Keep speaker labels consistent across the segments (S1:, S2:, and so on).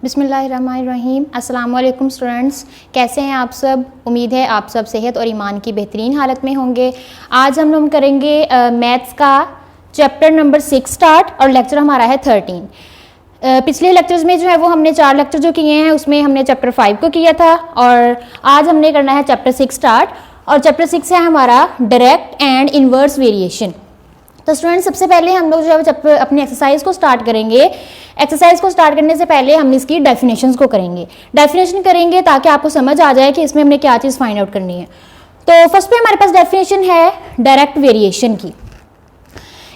S1: बिस्मिल्लाहिर्रहमानिर्रहीम। अस्सलाम वालेकुम स्टूडेंट्स, कैसे हैं आप सब। उम्मीद है आप सब सेहत और ईमान की बेहतरीन हालत में होंगे। आज हम लोग करेंगे मैथ्स का चैप्टर नंबर 6 स्टार्ट और लेक्चर हमारा है 13। पिछले लेक्चर्स में जो है वो हमने 4 लेक्चर जो किए हैं उसमें हमने चैप्टर 5 को किया था और आज हमने करना है चैप्टर 6 स्टार्ट। और चैप्टर 6 है हमारा डायरेक्ट एंड इनवर्स वेरिएशन। तो स्टूडेंट्स सबसे पहले हम लोग जो है अपनी एक्सरसाइज को स्टार्ट करेंगे। एक्सरसाइज को स्टार्ट करने से पहले हम इसकी डेफिनेशंस को करेंगे। डेफिनेशन करेंगे ताकि आपको समझ आ जाए कि इसमें हमने क्या चीज़ फाइंड आउट करनी है। तो फर्स्ट पे हमारे पास डेफिनेशन है डायरेक्ट वेरिएशन की।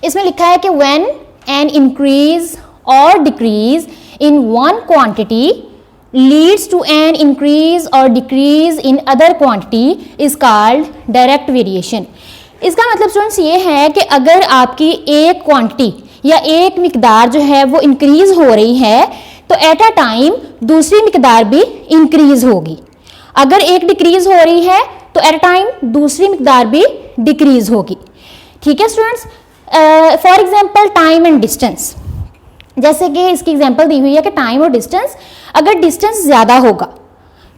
S1: इसमें लिखा है कि व्हेन एन इंक्रीज और decrease in one quantity leads to an increase और decrease in other quantity is called direct variation. इसका मतलब स्टूडेंट्स ये है कि अगर आपकी एक क्वांटिटी या एक मिकदार जो है वो इंक्रीज हो रही है तो एट अ टाइम दूसरी मिकदार भी इंक्रीज होगी। अगर एक डिक्रीज हो रही है तो एट अ टाइम दूसरी मिकदार भी डिक्रीज होगी। ठीक है students. For example time and distance, जैसे कि इसकी एग्जांपल दी हुई है कि टाइम और डिस्टेंस, अगर डिस्टेंस ज़्यादा होगा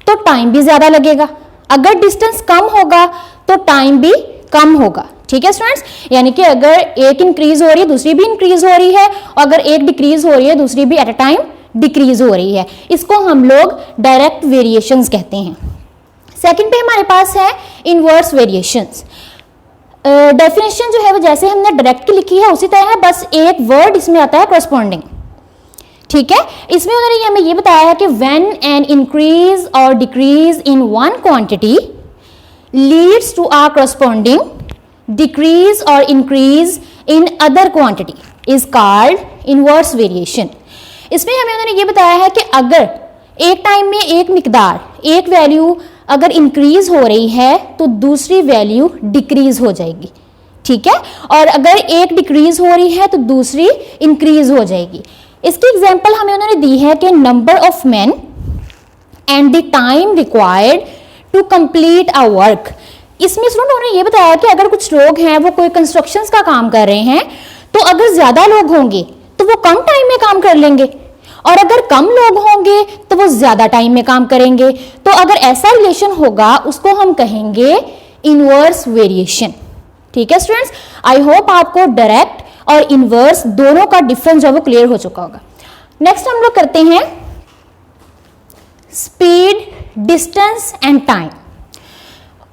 S1: तो टाइम भी ज़्यादा लगेगा, अगर डिस्टेंस कम होगा तो टाइम भी कम होगा। ठीक है स्टूडेंट्स, यानी कि अगर एक इंक्रीज हो रही है दूसरी भी इंक्रीज हो रही है और अगर एक डिक्रीज हो रही है दूसरी भी एट अ टाइम डिक्रीज हो रही है। इसको हम लोग डायरेक्ट वेरिएशंस कहते हैं। सेकंड पे हमारे पास है इनवर्स वेरिएशंस। डेफिनेशन जो है वो जैसे हमने डायरेक्ट की लिखी है उसी तरह है, बस एक वर्ड इसमें आता है करस्पॉन्डिंग। ठीक है, इसमें उन्होंने हमें ये बताया है कि व्हेन एन इंक्रीज और decrease in one quantity leads to a corresponding decrease or increase in other quantity is called inverse variation। इसमें हमें उन्होंने ये बताया है कि अगर एक टाइम में एक मिकदार एक वैल्यू अगर इंक्रीज हो रही है तो दूसरी वैल्यू डिक्रीज हो जाएगी। ठीक है, और अगर एक डिक्रीज हो रही है तो दूसरी इंक्रीज हो जाएगी। इसकी एग्जांपल हमें उन्होंने दी है कि number of man and the time required to complete a work. इसमें स्टूडेंट उन्होंने ये बताया कि अगर कुछ लोग हैं वो कोई कंस्ट्रक्शंस का काम कर रहे हैं तो अगर ज्यादा लोग होंगे तो वो कम टाइम में काम कर लेंगे और अगर कम लोग होंगे तो वो ज्यादा टाइम में काम करेंगे। तो अगर ऐसा रिलेशन होगा उसको हम कहेंगे इनवर्स वेरिएशन। ठीक है स्टूडेंट्स, आई होप आपको डायरेक्ट और इनवर्स दोनों का डिफरेंस जो वो क्लियर हो चुका होगा। नेक्स्ट हम लोग करते हैं speed, distance and time.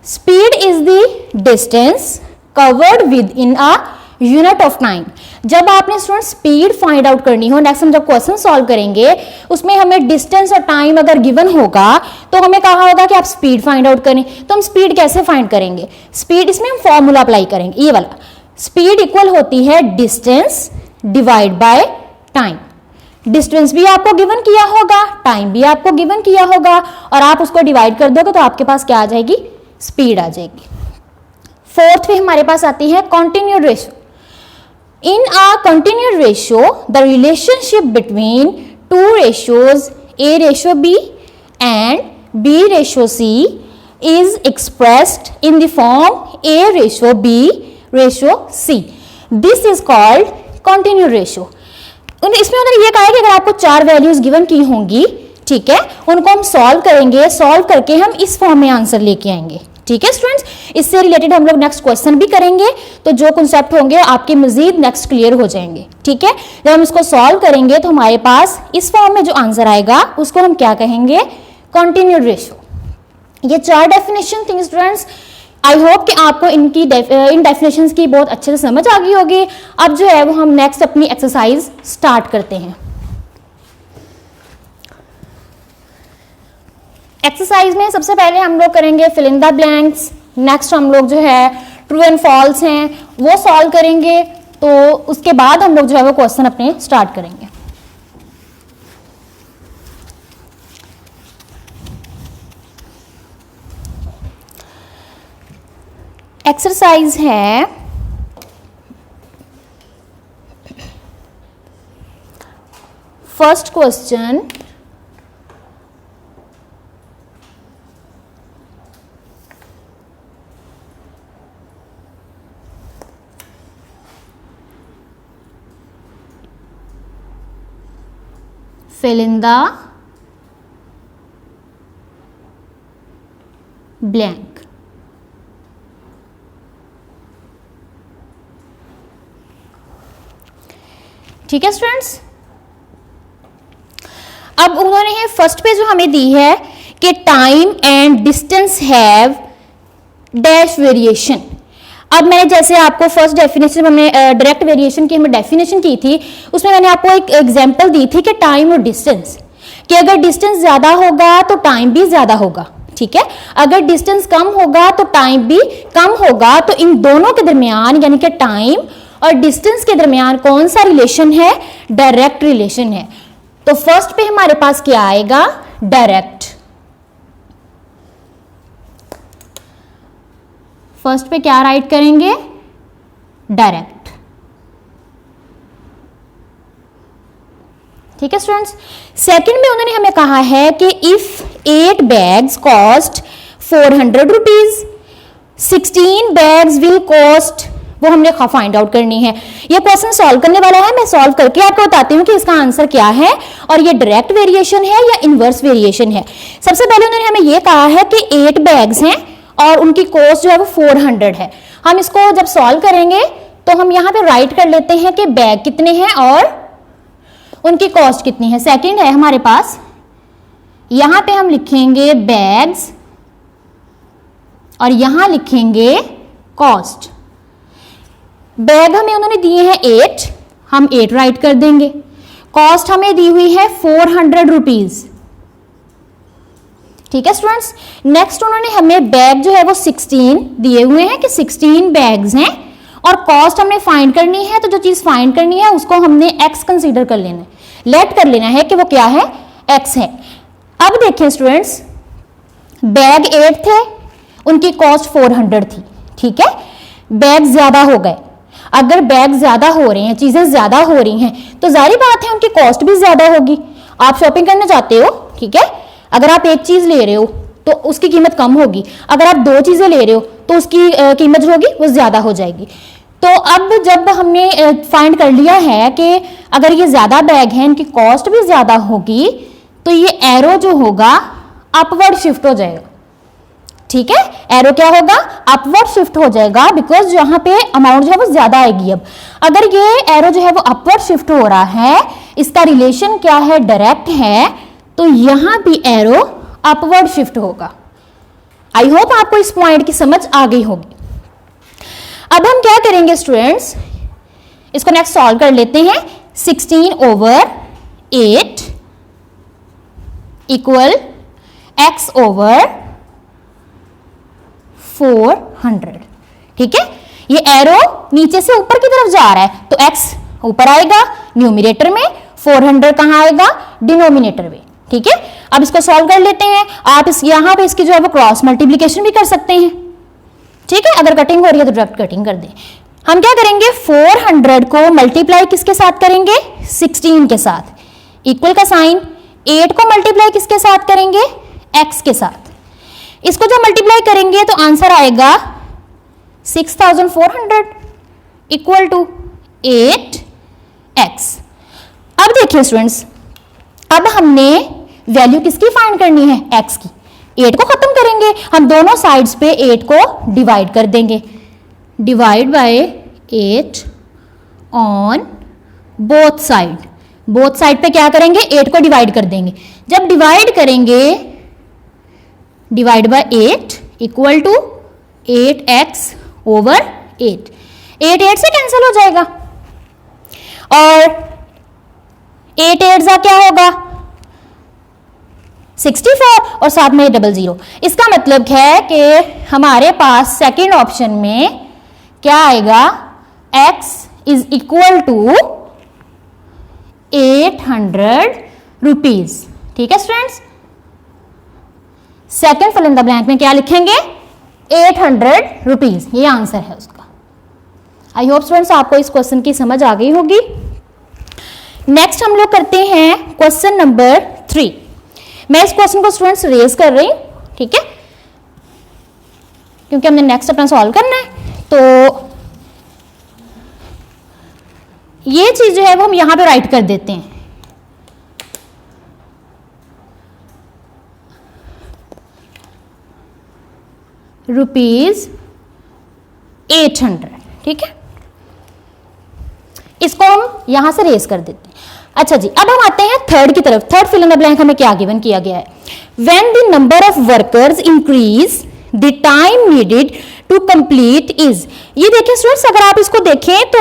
S1: Speed is the distance covered with in a unit of time. जब आपने स्टूडेंट स्पीड फाइंड आउट करनी हो, नेक्स्ट हम जब क्वेश्चन सॉल्व करेंगे उसमें हमें डिस्टेंस और टाइम अगर गिवन होगा तो हमें कहा होगा कि आप स्पीड फाइंड आउट करें। तो हम स्पीड कैसे फाइंड करेंगे? स्पीड, इसमें हम फॉर्मूला अप्लाई करेंगे, ये वाला। स्पीड इक्वल होती है distance divide by time. Distance भी आपको गिवन किया होगा, टाइम भी आपको गिवन किया होगा और आप उसको डिवाइड कर दोगे तो आपके पास क्या आ जाएगी? स्पीड आ जाएगी। फोर्थ पे हमारे पास आती है continued ratio. In a continued ratio the relationship between two ratios a ratio b and b ratio c is expressed in the form a ratio b ratio c. This is called continued ratio. इसमें उन्होंने ये कहा है कि अगर आपको 4 values given की होंगी, ठीक है, उनको हम सॉल्व करेंगे, सॉल्व करके हम इस फॉर्म में आंसर लेके आएंगे। ठीक है स्टूडेंट्स, इससे रिलेटेड हम लोग नेक्स्ट क्वेश्चन भी करेंगे तो जो कॉन्सेप्ट होंगे आपके मजीद नेक्स्ट क्लियर हो जाएंगे। ठीक है, जब हम इसको सॉल्व करेंगे तो हमारे पास इस फॉर्म में जो आंसर आएगा उसको हम क्या कहेंगे? Continued ratio. ये 4 डेफिनेशन थी स्टूडेंट्स। आई होप कि आपको इन डेफिनेशंस की बहुत अच्छे से समझ आ गई होगी। अब जो है वो हम नेक्स्ट अपनी एक्सरसाइज स्टार्ट करते हैं। एक्सरसाइज में सबसे पहले हम लोग करेंगे fill in the blanks. Next हम लोग जो है ट्रू एंड फॉल्स हैं वो सॉल्व करेंगे, तो उसके बाद हम लोग जो है वो क्वेश्चन अपने स्टार्ट करेंगे। एक्सरसाइज है first question, fill in the blank. ठीक है स्टूडेंट्स, अब उन्होंने फर्स्ट पे जो हमें दी है कि time and distance have dash variation. अब मैंने जैसे आपको फर्स्ट डेफिनेशन हमने डायरेक्ट वेरिएशन की हमने डेफिनेशन की थी, उसमें मैंने आपको एक एग्जांपल दी थी कि टाइम और डिस्टेंस, कि अगर डिस्टेंस ज्यादा होगा तो टाइम भी ज्यादा होगा। ठीक है, अगर डिस्टेंस कम होगा तो टाइम भी कम होगा। तो इन दोनों के दरमियान यानी कि टाइम और डिस्टेंस के दरमियान कौन सा रिलेशन है? डायरेक्ट रिलेशन है। तो फर्स्ट पे हमारे पास क्या आएगा? डायरेक्ट। फर्स्ट पे क्या राइट करेंगे? डायरेक्ट। ठीक है स्टूडेंट्स, सेकंड में उन्होंने हमें कहा है कि if 8 bags cost 400 rupees, 16 bags will cost, वो हमने फाइंड आउट करनी है। ये क्वेश्चन सॉल्व करने वाला है, मैं सॉल्व करके आपको बताती हूँ कि इसका आंसर क्या है और ये डायरेक्ट वेरिएशन है या इनवर्स वेरिएशन है। सबसे पहले उन्होंने हमें ये कहा है कि 8 बैग्स हैं और उनकी कॉस्ट जो है वो 400 है। हम इसको जब सॉल्व करेंगे तो हम यहाँ पे राइट कर लेते हैं कि बैग कितने हैं और उनकी कॉस्ट कितनी है। सेकंड है हमारे पास, यहां पे हम लिखेंगे बैग्स और यहां लिखेंगे कॉस्ट। बैग हमें उन्होंने दिए हैं 8, हम 8 राइट कर देंगे। कॉस्ट हमें दी हुई है 400 रुपीज। ठीक है स्टूडेंट्स, नेक्स्ट उन्होंने हमें बैग जो है वो 16 दिए हुए हैं कि 16 बैग्स हैं और कॉस्ट हमने फाइंड करनी है। तो जो चीज फाइंड करनी है उसको हमने x कंसीडर कर लेना है, लेट कर लेना है कि वो क्या है? x है। अब देखिए स्टूडेंट्स, बैग 8 थे, उनकी कॉस्ट 400 थी। ठीक है, बैग ज्यादा हो गए। अगर बैग ज्यादा हो रहे हैं, चीजें ज्यादा हो रही हैं, तो जाहिर बात है उनकी कॉस्ट भी ज्यादा होगी। आप शॉपिंग करने जाते हो, ठीक है, अगर आप एक चीज ले रहे हो तो उसकी कीमत कम होगी, अगर आप 2 चीजें ले रहे हो तो उसकी कीमत जो होगी वो ज्यादा हो जाएगी। तो अब जब हमने फाइंड कर लिया है कि अगर ये ज्यादा बैग है, इनकी कॉस्ट भी ज्यादा होगी, तो ये एरो जो होगा अपवर्ड शिफ्ट हो जाएगा। ठीक है, एरो क्या होगा? अपवर्ड शिफ्ट हो जाएगा, बिकॉज यहाँ पे अमाउंट जो है वो ज्यादा आएगी। अब अगर ये एरो जो है वो अपवर्ड शिफ्ट हो रहा है, इसका रिलेशन क्या है? डायरेक्ट है, तो यहां भी एरो अपवर्ड शिफ्ट होगा। आई होप आपको इस पॉइंट की समझ आ गई होगी। अब हम क्या करेंगे स्टूडेंट्स, इसको नेक्स्ट सॉल्व कर लेते हैं। 16/8 इक्वल x ओवर 400। ठीक है, ये एरो नीचे से ऊपर की तरफ जा रहा है, तो x ऊपर आएगा न्यूमरेटर में, 400 कहां आएगा? डिनोमिनेटर में। ठीक है, अब इसको सॉल्व कर लेते हैं। आप इस यहां पे इसकी जो है वो क्रॉस मल्टीप्लिकेशन भी कर सकते हैं। ठीक है, अगर कटिंग हो रही है तो डायरेक्ट कटिंग कर दें। हम क्या करेंगे? 400 को मल्टीप्लाई किसके साथ करेंगे? 16 के साथ। इक्वल का साइन, 8 को मल्टीप्लाई किसके साथ करेंगे? x के साथ। इसको जब मल्टीप्लाई करेंगे तो आंसर आएगा 6400 इक्वल टू 8x। अब देखिए स्टूडेंट्स, अब हमने वैल्यू किसकी फाइंड करनी है? x की। 8 को खत्म करेंगे, हम दोनों साइड्स पे 8 को डिवाइड कर देंगे। Divide by 8 on both side. Both side पे क्या करेंगे? 8 को डिवाइड कर देंगे। जब डिवाइड करेंगे, divide by 8 equal to 8x over 8। 8 से कैंसिल हो जाएगा और 8 8 क्या होगा? 64 और साथ में 00। इसका मतलब है कि हमारे पास सेकंड ऑप्शन में क्या आएगा? x is equal to 800 rupees. ठीक है students, second fill in the blank में क्या लिखेंगे? 800 रुपीज। ये आंसर है उसका। आई होप स्टूडेंट्स आपको इस क्वेश्चन की समझ आ गई होगी। नेक्स्ट हम लोग करते हैं क्वेश्चन नंबर 3। मैं इस क्वेश्चन को स्टूडेंट्स रेज कर रही हूं, ठीक है, क्योंकि हमने नेक्स्ट अपना सॉल्व करना है। तो ये चीज जो है वो हम यहां पे राइट कर देते हैं। ₹800, ठीक है। इसको हम यहां से रेस कर देते हैं। अच्छा जी, अब हम आते हैं थर्ड की तरफ। Third fill in the blank हमें क्या गिवन किया गया है? When the number of workers increase the time needed to complete is. ये देखिए स्टूडेंट्स, अगर आप इसको देखें तो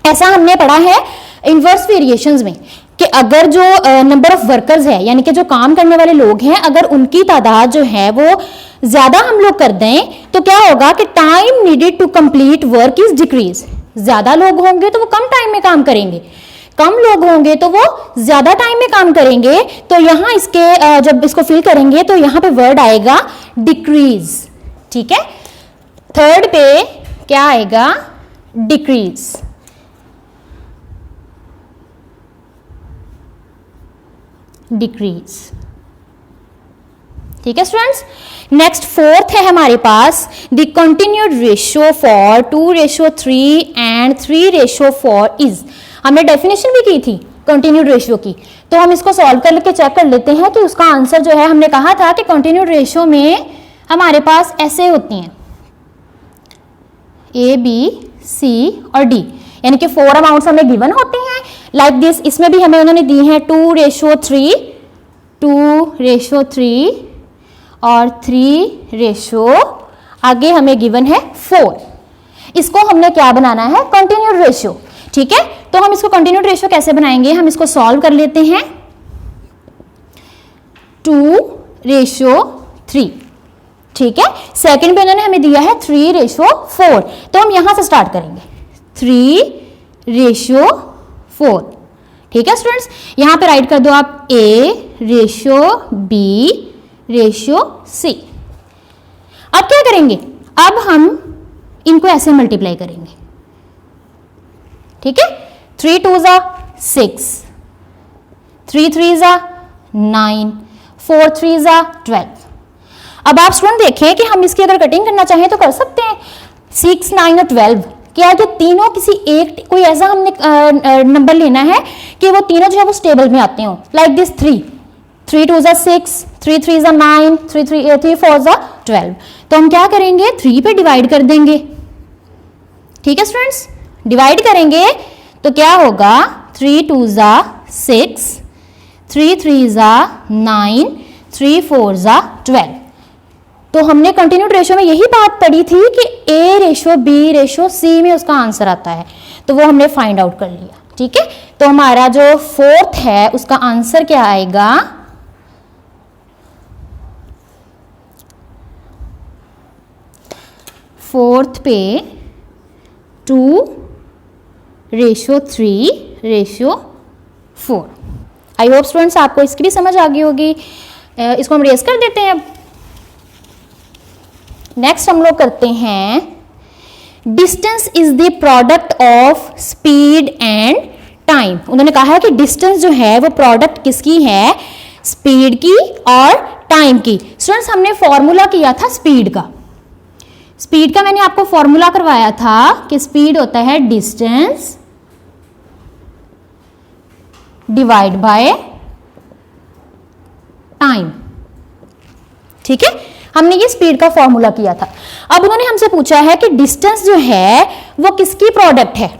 S1: ऐसा हमने पढ़ा है इनवर्स वेरिएशंस में कि अगर जो नंबर ऑफ वर्कर्स है, यानी कि जो काम करने वाले लोग हैं, अगर उनकी तादाद जो है वो ज्यादा हम लोग कर दें तो क्या होगा कि time needed to complete work is decrease. ज्यादा लोग होंगे तो वो कम टाइम में काम करेंगे, कम लोग होंगे तो वो ज्यादा टाइम में काम करेंगे। तो यहां इसके जब इसको फिल करेंगे तो यहां पे वर्ड आएगा डिक्रीज, ठीक है। थर्ड पे क्या आएगा? डिक्रीज। डिक्रीज, ठीक है स्टूडेंट्स। नेक्स्ट फोर्थ है हमारे पास the continued ratio for 2:3 and 3:4 is. हमने डेफिनेशन भी की थी कंटिन्यूड रेशियो की, तो हम इसको सॉल्व करके चेक कर लेते हैं कि उसका आंसर जो है, हमने कहा था कि कंटिन्यूड रेशियो में हमारे पास ऐसे होती हैं A, B, C और D, यानी कि 4 अमाउंट्स हमें गिवन होती हैं लाइक दिस। इसमें भी हमें उन्होंने दी है 2:3, 2:3 और 3 आगे हमें गिवन है 4। इसको हमने क्या बनाना है? कंटिन्यूड रेशियो, ठीक है। तो हम इसको कंटिन्यूड रेशियो कैसे बनाएंगे? हम इसको सॉल्व कर लेते हैं। 2:3, ठीक है। सेकंड पे उन्होंने हमें दिया है 3:4, तो हम यहां से स्टार्ट करेंगे 3:4, ठीक है स्टूडेंट्स। यहां पे राइट कर दो आप A:B:C। अब क्या करेंगे? अब हम इनको ऐसे मल्टीप्लाई करेंगे, ठीक है। 3 2s 6, 3 3s 9, 4 3s 12। अब आप स्टूडेंट देखें कि हम इसकी अगर कटिंग करना चाहें तो कर सकते हैं। 6, 9 और 12, क्या ये तीनों किसी एक, कोई ऐसा हमने नंबर लेना है कि वो तीनों जो है वो स्टेबल में आते हो, like this 3 2s 6, 3 3s 9, 3 4s 12। तो हम क्या करेंगे? 3 पे डिवाइड कर देंगे, ठीक है स्टूडेंट्स। डिवाइड करेंगे तो क्या होगा? 3 2s 6, 3 3s 9, 3 4s 12। तो हमने कंटिन्यूड रेशियो में यही बात पढ़ी थी कि A:B:C में उसका आंसर आता है, तो वो हमने फाइंड आउट कर लिया, ठीक है। तो हमारा जो फोर्थ है उसका आंसर क्या आएगा? फोर्थ पे 2:3:4। आई होप स्टूडेंट्स आपको इसकी भी समझ आ गई होगी। इसको हम रेस कर देते हैं। अब नेक्स्ट हम लोग करते हैं distance is the product of speed and time. उन्होंने कहा है कि डिस्टेंस जो है वो प्रोडक्ट किसकी है? स्पीड की और टाइम की। स्टूडेंट्स हमने फॉर्मूला किया था स्पीड का। स्पीड का मैंने आपको फॉर्मूला करवाया था कि स्पीड होता है डिस्टेंस डिवाइड बाय टाइम, ठीक है। हमने ये स्पीड का फॉर्मूला किया था। अब उन्होंने हमसे पूछा है कि डिस्टेंस जो है वो किसकी प्रोडक्ट है,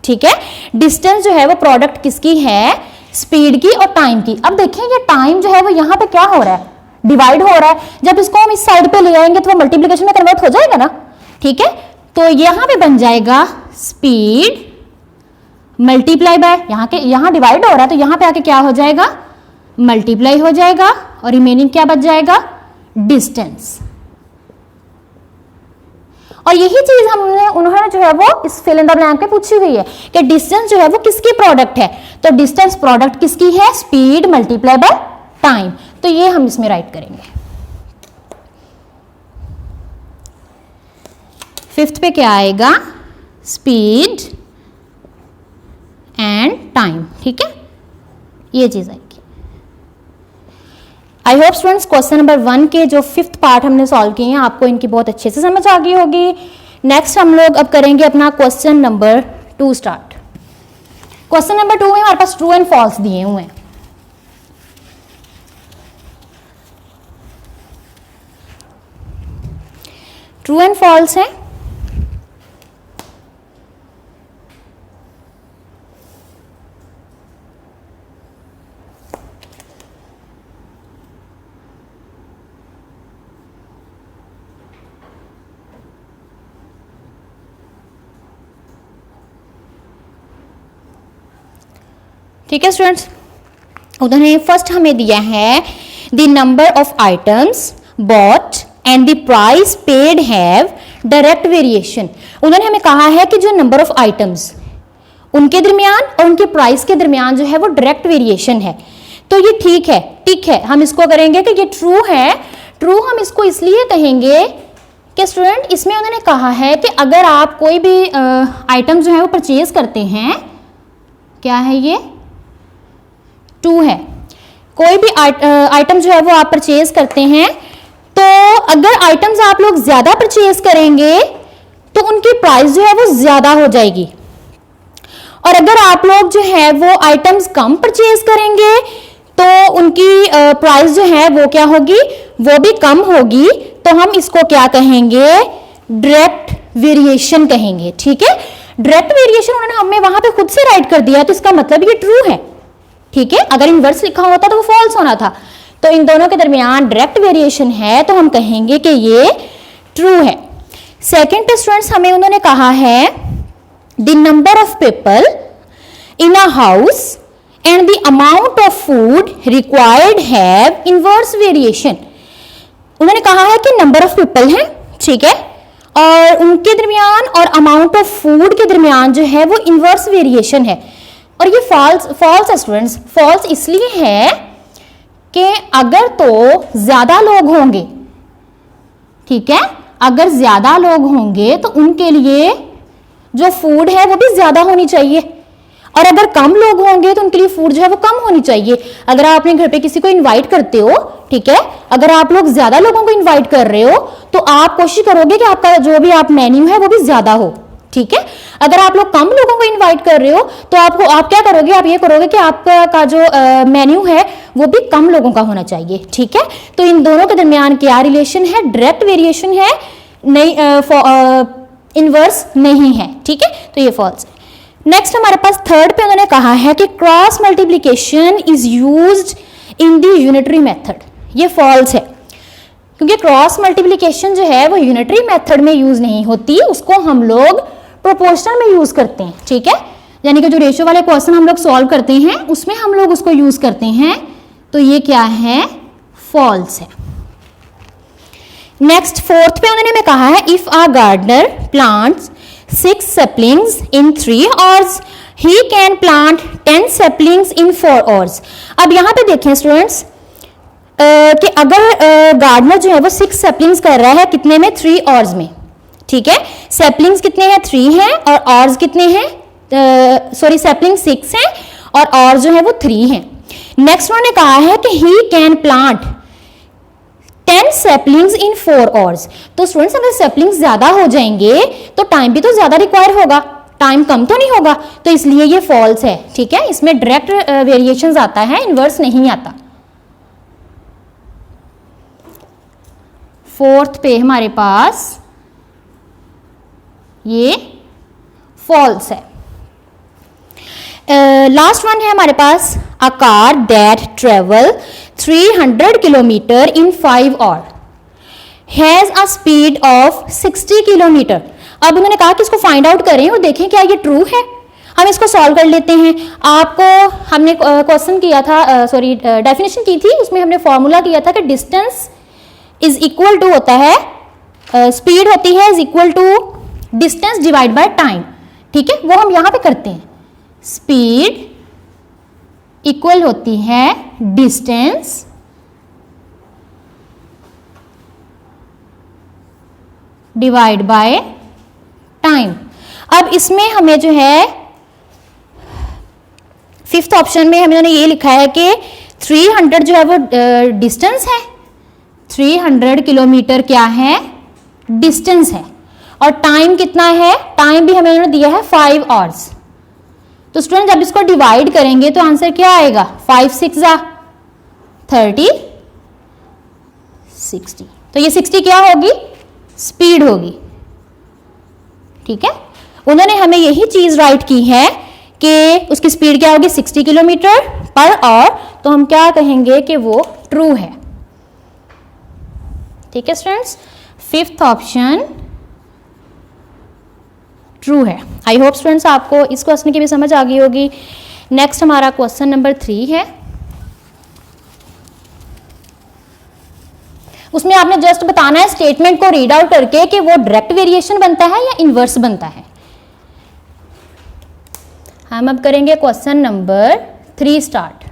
S1: ठीक है। डिस्टेंस जो है वो प्रोडक्ट किसकी है? स्पीड की और टाइम की। अब देखिए ये टाइम जो है वो यहाँ पे क्या हो रहा है? डिवाइड हो रहा है। जब इसको हम इस साइड पे ले आएंगे तो वो मल्टीप्लिकेशन में कन्वर्ट हो जाएगा ना, ठीक है। तो यहाँ पे बन जाएगा स्पीड मल्टीप्लाई बाय, यहाँ डिवाइड हो रहा है तो यहाँ पे आके क्या हो जाएगा? मल्टीप्लाई हो जाएगा और रिमेनिंग क्या बच जाएगा? डिस्टेंस। और यही चीज उन्होंने जो है वो इस फिल इन द ब्लैंक पे पूछी हुई है कि डिस्टेंस जो है वो किसकी प्रोडक्ट है। तो डिस्टेंस प्रोडक्ट किसकी है? Speed multiply by time. तो ये हम इसमें राइट करेंगे। फिफ्थ पे क्या आएगा? स्पीड एंड टाइम, ठीक है। ये चीज आएगी। I hope students question number 1 के जो 5th पार्ट हमने सॉल्व किए हैं आपको इनकी बहुत अच्छे से समझ आ गई होगी। नेक्स्ट हम लोग अब करेंगे अपना question number 2 start. Question number 2 में हमारे पास ट्रू एंड फॉल्स दिए हुए हैं। ट्रू एंड फॉल्स है। ठीक है स्टूडेंट्स, उन्होंने फर्स्ट हमें दिया है the number of items bought and the price paid have direct variation. उन्होंने हमें कहा है कि जो नंबर ऑफ आइटम्स उनके दरमियान और उनके प्राइस के दरमियान जो है वो डायरेक्ट वेरिएशन है। तो ये ठीक है, हम इसको करेंगे कि ये ट्रू है। ट्रू हम इसको इसलिए कहेंगे कि स्टूडेंट इसमें उन्होंने कहा है कि अगर आप कोई भी आइटम जो है वो परचेज करते हैं, क्या है ये, टू है, कोई भी आइटम जो है वो आप परचेज करते हैं, तो अगर आइटम्स आप लोग ज्यादा परचेज करेंगे तो उनकी प्राइस जो है वो ज्यादा हो जाएगी, और अगर आप लोग जो है वो आइटम्स कम परचेज करेंगे तो उनकी प्राइस जो है वो क्या होगी, वो भी कम होगी। तो हम इसको क्या कहेंगे, डायरेक्ट वेरिएशन कहेंगे। ठीक है, डायरेक्ट वेरिएशन उन्होंने हमें वहां पे खुद से राइट कर दिया, तो इसका मतलब ये ट्रू है। ठीक है, अगर इनवर्स लिखा होता तो वो फॉल्स होना था। तो इन दोनों के दरमियान डायरेक्ट वेरिएशन है, तो हम कहेंगे कि ये ट्रू है। सेकंड पे स्टूडेंट्स हमें उन्होंने कहा है the number of people in a house and the amount of food required have inverse variation. उन्होंने कहा है कि नंबर ऑफ पीपल है, ठीक है, और उनके दरमियान और अमाउंट ऑफ फूड के दरमियान जो है वो इनवर्स वेरिएशन है। और ये फॉल्स है स्टूडेंट्स। फॉल्स इसलिए है कि अगर तो ज्यादा लोग होंगे, ठीक है, अगर ज्यादा लोग होंगे तो उनके लिए जो फूड है वो भी ज्यादा होनी चाहिए, और अगर कम लोग होंगे तो उनके लिए फूड जो है वो कम होनी चाहिए। अगर आप अपने घर पे किसी को इनवाइट करते हो, ठीक है, अगर आप लोग ज्यादा लोगों को इनवाइट कर रहे हो तो आप कोशिश करोगे कि आपका जो भी आप मेन्यू है वो भी ज्यादा हो। ठीक है, अगर आप लोग कम लोगों को इनवाइट कर रहे हो तो आप क्या करोगे, आप ये करोगे कि आपका जो मेन्यू है वो भी कम लोगों का होना चाहिए। ठीक है, तो इन दोनों के दरमियान क्या रिलेशन है, डायरेक्ट वेरिएशन है, नहीं इनवर्स नहीं है। ठीक है, तो ये फॉल्स है। नेक्स्ट हमारे पास थर्ड पे उन्होंने कहा है कि cross multiplication is used in the unitary method. ये फॉल्स है, क्योंकि क्रॉस मल्टीप्लीकेशन जो है वो यूनिटरी मेथड में यूज नहीं होती, उसको हम लोग प्रोपोर्शनल में यूज करते हैं। ठीक है, यानी कि जो रेशियो वाले क्वेश्चन हम लोग सॉल्व करते हैं उसमें हम लोग उसको यूज करते हैं। तो ये क्या है, फॉल्स है। नेक्स्ट फोर्थ पे उन्होंने हमें कहा है if a gardener plants 6 saplings in 3 hours, he can plant 10 saplings in 4 hours। अब यहाँ पे देखें स्टूडेंट्स कि अगर गार्डनर जो है वो 6 saplings कर रहा है कितने में, 3 hours में। ठीक है, saplings कितने हैं, 3 हैं, और hours कितने हैं, saplings 6 हैं और hours जो है वो 3 हैं। नेक्स्ट उन्होंने कहा है कि he can plant 10 saplings in 4 hours। तो स्टूडेंट्स अगर saplings ज्यादा हो जाएंगे तो टाइम भी तो ज्यादा रिक्वायर होगा, टाइम कम तो नहीं होगा, तो इसलिए ये फॉल्स है। ठीक है, इसमें डायरेक्ट वेरिएशंस आता है, इनवर्स नहीं आता। फोर्थ पे हमारे पास ये फॉल्स है। लास्ट वन है हमारे पास a car that travel 300 kilometre in 5 hour has a speed of 60 kilometre. अब उन्होंने कहा कि इसको फाइंड आउट करें और देखें क्या ये ट्रू है। हम इसको सॉल्व कर लेते हैं। आपको हमने क्वेश्चन किया था, डेफिनेशन की थी, उसमें हमने फॉर्मूला किया था कि डिस्टेंस इज इक्वल टू होता है, स्पीड होती है is equal to distance divide by time. ठीक है, वो हम यहां पे करते हैं। स्पीड इक्वल होती है डिस्टेंस डिवाइड बाय टाइम। अब इसमें हमें जो है फिफ्थ ऑप्शन में हमने ये लिखा है कि 300 जो है वो डिस्टेंस है, 300 किलोमीटर क्या है, डिस्टेंस है, और टाइम कितना है, टाइम भी हमें उन्होंने दिया है 5 आवर्स। तो स्टूडेंट जब इसको डिवाइड करेंगे तो आंसर क्या आएगा, 5 6 30 60। तो ये 60 क्या होगी, स्पीड होगी। ठीक है, उन्होंने हमें यही चीज राइट की है कि उसकी स्पीड क्या होगी 60 किलोमीटर पर आवर, तो हम क्या कहेंगे कि वो ट्रू है। ठीक है स्टूडेंट्स, फिफ्थ ऑप्शन ट्रू है। आई होप स्टूडेंट्स आपको इस क्वेश्चन की भी समझ आ गई होगी। नेक्स्ट हमारा क्वेश्चन नंबर 3 है। उसमें आपने जस्ट बताना है स्टेटमेंट को रीड आउट करके कि वो डायरेक्ट वेरिएशन बनता है या इनवर्स बनता है। हम अब करेंगे question number 3 start.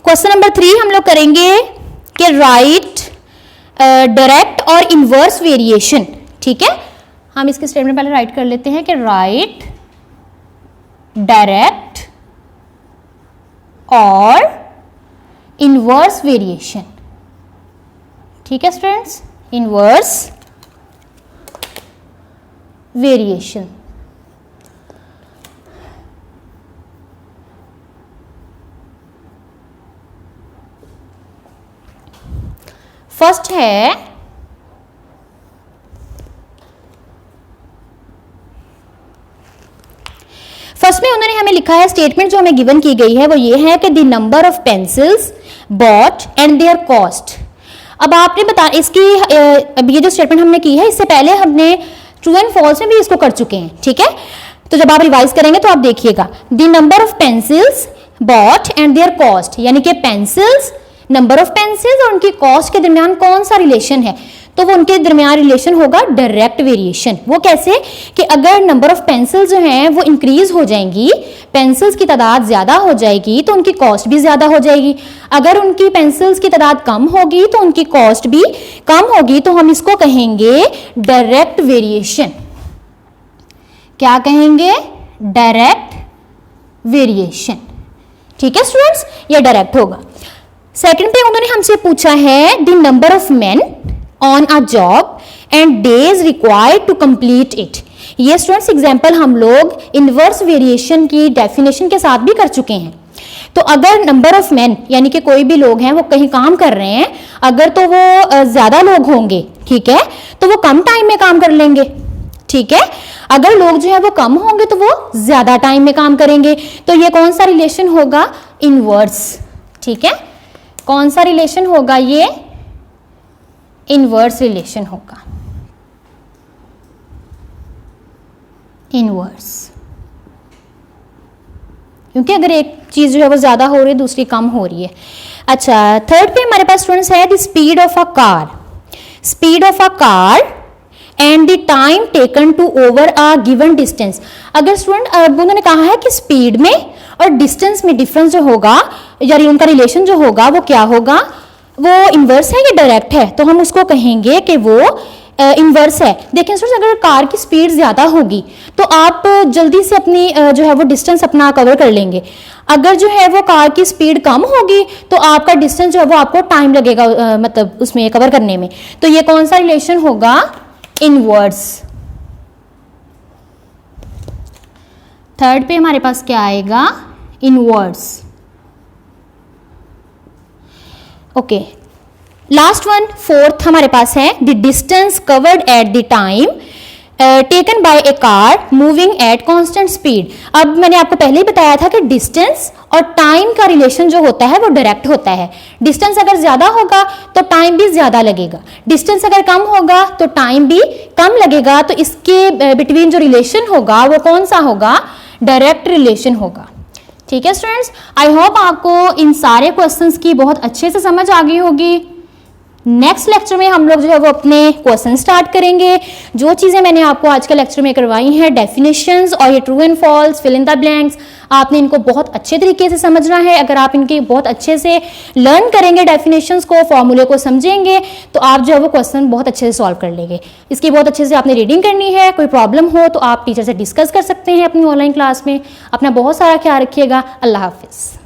S1: Question number 3 हम लोग करेंगे कि राइट डायरेक्ट और इनवर्स वेरिएशन। ठीक है, हम इसके स्टेटमेंट पहले राइट कर लेते हैं कि राइट डायरेक्ट और इनवर्स वेरिएशन। ठीक है स्टूडेंट्स, इनवर्स वेरिएशन। फर्स्ट है फर्स्ट में उन्होंने हमें लिखा है, स्टेटमेंट जो हमें गिवन की गई है वो ये है कि the number of pencils bought and their cost. अब आपने बता इसकी अब ये जो स्टेटमेंट हमने की है इससे पहले हमने ट्रू एंड फॉल्स में भी इसको कर चुके हैं। ठीक है, तो जब आप रिवाइज करेंगे तो आप देखिएगा the number of pencils bought and their cost, यानी कि पेंसिल्स, नंबर ऑफ पेंसिल्स और उनकी कॉस्ट के दरमियान कौन सा रिलेशन है, तो वो उनके दरमियान रिलेशन होगा डायरेक्ट वेरिएशन। वो कैसे कि अगर नंबर ऑफ पेंसिल्स जो हैं वो इंक्रीज हो जाएंगी, पेंसिल्स की तादाद ज्यादा हो जाएगी तो उनकी कॉस्ट भी ज्यादा हो जाएगी। अगर उनकी पेंसिल्स की तादाद कम होगी तो उनकी कॉस्ट भी कम होगी, तो हम इसको कहेंगे डायरेक्ट वेरिएशन। क्या कहेंगे? Direct variation. ठीक है स्टूडेंट्स, ये डायरेक्ट होगा। सेकंड पे उन्होंने हमसे पूछा है the number of men on a job and days required to complete it. ये स्टूडेंट्स एग्जांपल हम लोग इनवर्स वेरिएशन की डेफिनेशन के साथ भी कर चुके हैं। तो अगर नंबर ऑफ मेन यानी कि कोई भी लोग हैं वो कहीं काम कर रहे हैं, अगर तो वो ज्यादा लोग होंगे, ठीक है, तो वो कम टाइम में काम कर लेंगे। ठीक है, अगर लोग जो है वो कम होंगे तो वो ज्यादा टाइम में काम करेंगे। तो ये कौन सा रिलेशन होगा? इनवर्स। ठीक है, कौन सा रिलेशन होगा? ये इनवर्स रिलेशन होगा, इनवर्स। क्योंकि अगर एक चीज जो है वो ज्यादा हो रही है, दूसरी कम हो रही है। अच्छा, थर्ड पे हमारे पास स्टूडेंट्स है the speed of a car, speed of a car and the time taken to over a given distance. अगर स्टूडेंट उन्होंने कहा है कि स्पीड में और डिस्टेंस में डिफरेंस जो होगा या उनका रिलेशन जो होगा वो क्या होगा? वो इनवर्स है या डायरेक्ट है? तो हम उसको कहेंगे कि वो इनवर्स है। देखिए स्टूडेंट्स, अगर कार की स्पीड ज्यादा होगी तो आप जल्दी से अपनी जो है वो डिस्टेंस अपना कवर कर लेंगे। अगर जो है वो कार की स्पीड कम होगी तो आपका डिस्टेंस जो है वो आपको टाइम लगेगा मतलब उसमें कवर करने में। तो ये कौन सा रिलेशन होगा? इनवर्स। थर्ड पे हमारे पास क्या आएगा? Inverse. Okay, last one fourth हमारे पास है the distance covered at the time taken by A car moving at constant speed. अब मैंने आपको पहले ही बताया था कि डिस्टेंस और टाइम का रिलेशन जो होता है वो डायरेक्ट होता है। डिस्टेंस अगर ज्यादा होगा तो टाइम भी ज्यादा लगेगा, डिस्टेंस अगर कम होगा तो टाइम भी कम लगेगा। तो इसके बिटवीन जो रिलेशन होगा वो कौन सा होगा? डायरेक्ट रिलेशन होगा। ठीक है स्टूडेंट्स, आई होप आपको इन सारे क्वेश्चंस की बहुत अच्छे से समझ आ गई होगी। नेक्स्ट लेक्चर में हम लोग जो है वो अपने क्वेश्चन स्टार्ट करेंगे। जो चीज़ें मैंने आपको आज के लेक्चर में करवाई हैं, डेफिनेशंस और ये true and false, fill in the blanks, आपने इनको बहुत अच्छे तरीके से समझना है। अगर आप इनके बहुत अच्छे से लर्न करेंगे, डेफिनेशंस को, फॉर्मूले को समझेंगे, तो आप जो है वो क्वेश्चन बहुत अच्छे से सॉल्व कर लेंगे। इसकी बहुत अच्छे से आपने रीडिंग करनी है। कोई प्रॉब्लम हो तो आप टीचर से डिस्कस कर सकते हैं अपनी ऑनलाइन क्लास में। अपना बहुत सारा ख्याल रखिएगा। अल्लाह हाफिज़।